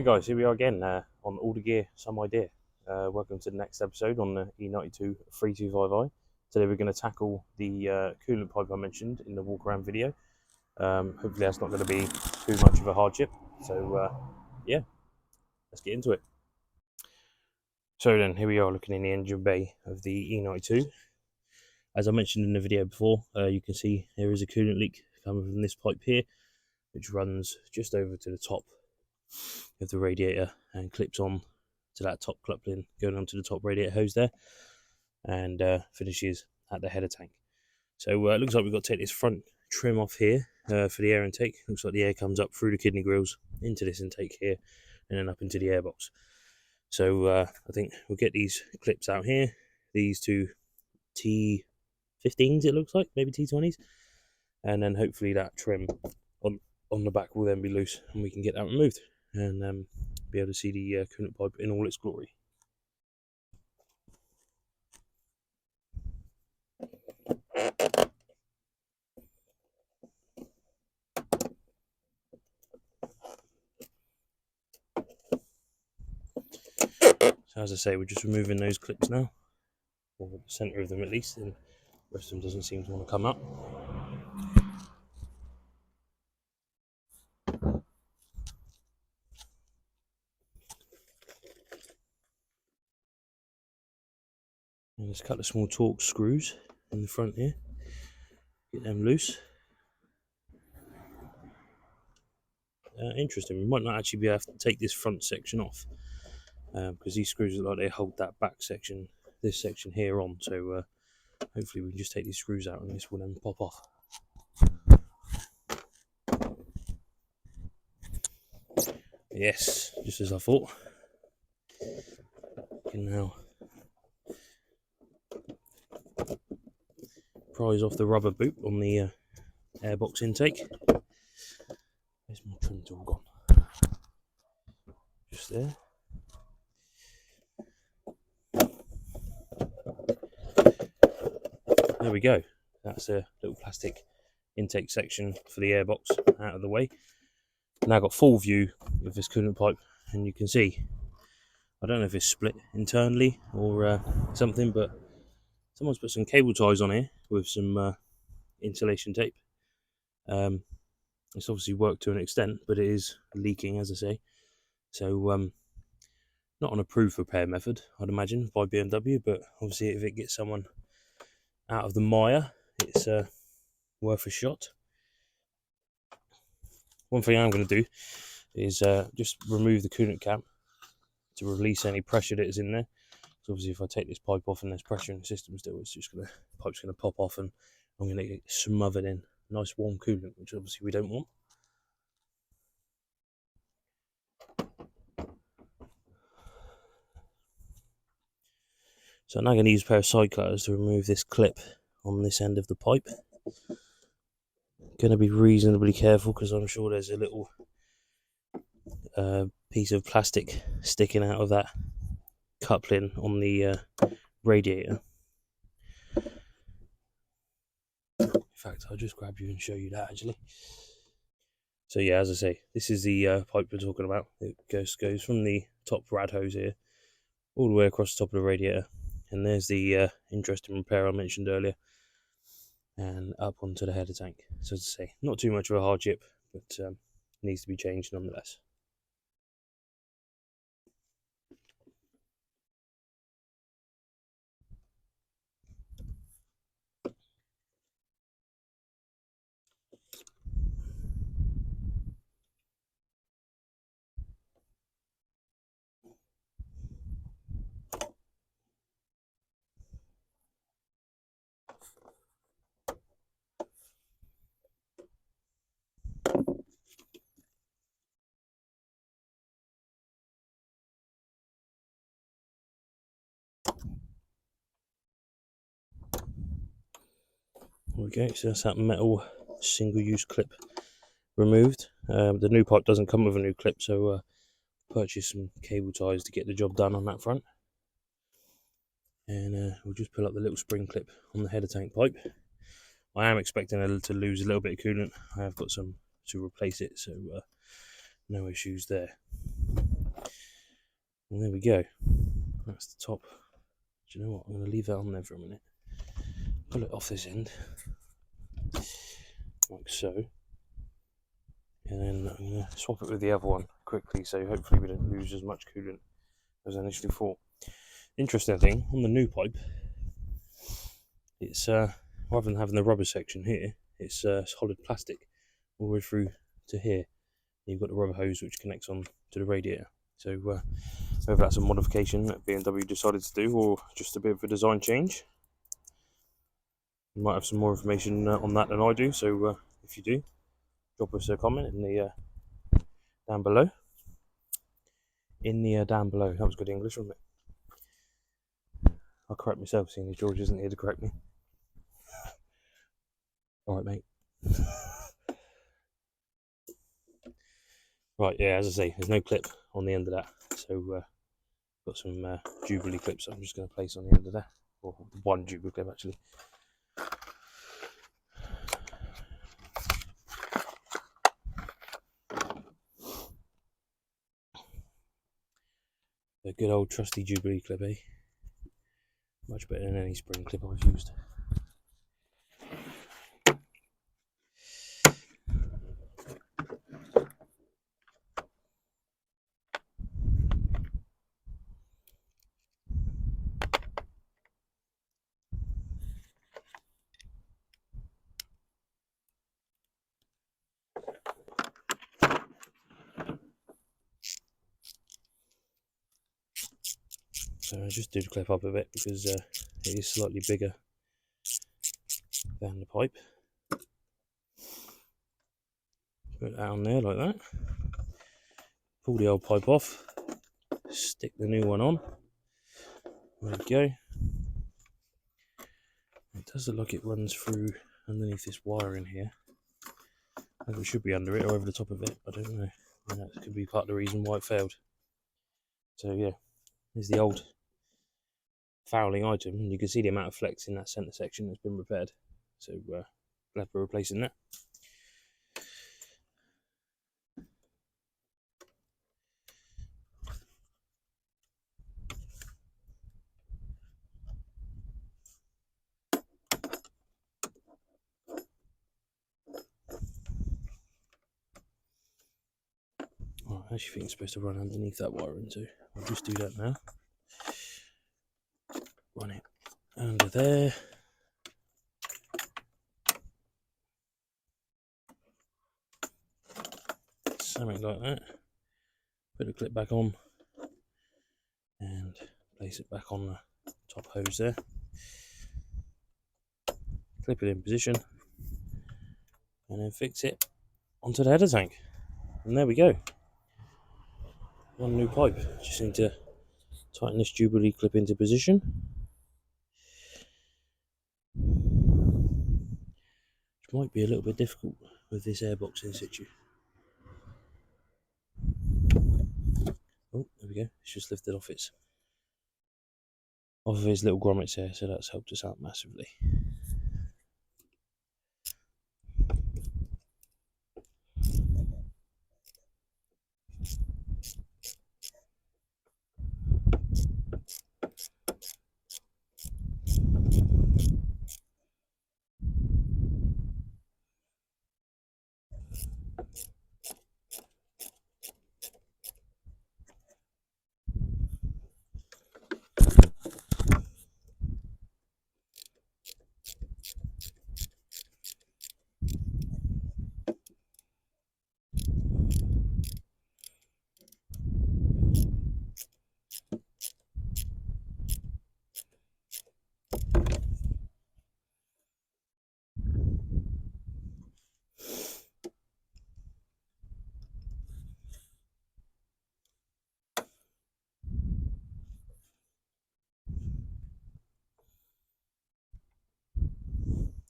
Right guys, here we are again on All the Gear, Some Idea. Welcome to the next episode on the E92 325i. Today we're going to tackle the coolant pipe I mentioned in the walk around video. Hopefully that's not going to be too much of a hardship. So yeah, let's get into it. So then, here we are looking in the engine bay of the E92. As I mentioned in the video before, you can see there is a coolant leak coming from this pipe here, which runs just over to the top of the radiator and clips on to that top coupling going onto the top radiator hose there, and finishes at the header tank. So it looks like we've got to take this front trim off here for the air intake. Looks like the air comes up through the kidney grills into this intake here and then up into the airbox. So I think we'll get these clips out here, these two T15s it looks like, maybe T20s, and then hopefully that trim on the back will then be loose and we can get that removed and be able to see the coolant pipe in all its glory. So as I say, we're just removing those clips now, or the centre of them at least, and the rest of them doesn't seem to want to come up. And there's a couple of small Torx screws in the front here, get them loose. Interesting, we might not actually be able to take this front section off, because these screws look like they hold that back section, this section here on, so hopefully we can just take these screws out and this will then pop off. Yes, just as I thought. We can now prise off the rubber boot on the airbox intake. Where's my trim tool gone? Just there. There we go. That's a little plastic intake section for the airbox out of the way. Now I've got full view of this coolant pipe, and you can see, I don't know if it's split internally or something, but someone's put some cable ties on here with some insulation tape. It's obviously worked to an extent, but it is leaking, as I say. So not an approved repair method, I'd imagine, by BMW, but obviously if it gets someone out of the mire, it's worth a shot. One thing I'm going to do is just remove the coolant cap to release any pressure that is in there. So obviously if I take this pipe off and there's pressure in the system still, it's just gonna, pipe's going to pop off and I'm going to get smothered in nice warm coolant, which obviously we don't want. So I'm now going to use a pair of side cutters to remove this clip on this end of the pipe. Going to be reasonably careful because I'm sure there's a little piece of plastic sticking out of that coupling on the radiator. In fact, I'll just grab you and show you that actually. So yeah, as I say, this is the pipe we're talking about. It goes from the top rad hose here all the way across the top of the radiator, and there's the interesting repair I mentioned earlier, and up onto the header tank. So as I say, not too much of a hardship, but needs to be changed nonetheless. Okay, so that's that metal single-use clip removed. The new pipe doesn't come with a new clip, so purchase some cable ties to get the job done on that front. And we'll just pull up the little spring clip on the header tank pipe. I am expecting it to lose a little bit of coolant. I have got some to replace it, so no issues there. And there we go. That's the top. Do you know what? I'm going to leave that on there for a minute. Pull it off this end, like so. And then I'm going to swap it with the other one quickly, so hopefully we don't lose as much coolant as I initially thought. Interesting thing, on the new pipe, it's rather than having the rubber section here, it's solid plastic all the way through to here. You've got the rubber hose which connects on to the radiator. So whether that's a modification that BMW decided to do or just a bit of a design change, you might have some more information on that than I do. So if you do, drop us a comment in the down below. Down below. That was good English, wasn't it? I'll correct myself, seeing as George isn't here to correct me. All right, mate. Right, yeah, as I say, there's no clip on the end of that, so got some Jubilee clips I'm just going to place on the end of that, or one Jubilee clip actually. A good old trusty Jubilee clip, eh? Much better than any spring clip I've used. So I just do the clip up a bit because it is slightly bigger than the pipe. Put that on there like that. Pull the old pipe off. Stick the new one on. There we go. It does look like it runs through underneath this wire in here. I think it should be under it or over the top of it. I don't know. That could be part of the reason why it failed. So yeah, there's the old fouling item, and you can see the amount of flex in that centre section that's been repaired. So glad we're replacing that. Right, I actually think it's supposed to run underneath that wiring too. I'll just do that now. Run it under there. Something like that. Put the clip back on and place it back on the top hose there. Clip it in position and then fix it onto the header tank. And there we go. One new pipe. Just need to tighten this Jubilee clip into position. Which might be a little bit difficult with this airbox in situ. Oh, there we go. It's just lifted off of his little grommets there, so that's helped us out massively.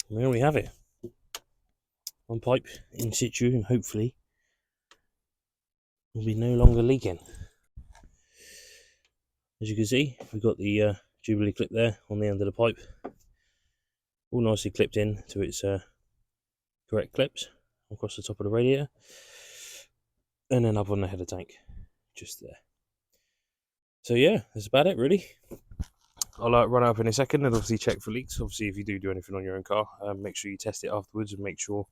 And there we have it. One pipe in situ, and hopefully will be no longer leaking. As you can see, we've got the Jubilee clip there on the end of the pipe, all nicely clipped in to its correct clips across the top of the radiator, and then up on the header tank, just there. So yeah, that's about it really. I'll run up in a second and obviously check for leaks. Obviously, if you do anything on your own car, make sure you test it afterwards and make sure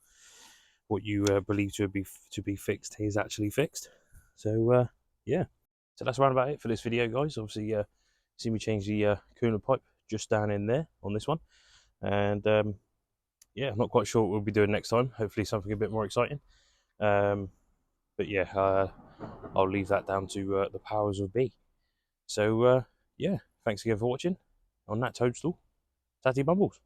what you believe to be fixed is actually fixed. So yeah, so that's around about it for this video, guys. Obviously, see me change the coolant pipe just down in there on this one, and yeah, I'm not quite sure what we'll be doing next time. Hopefully, something a bit more exciting. But yeah, I'll leave that down to the powers of be. So yeah, thanks again for watching on that toadstool. Tatty Bumbles.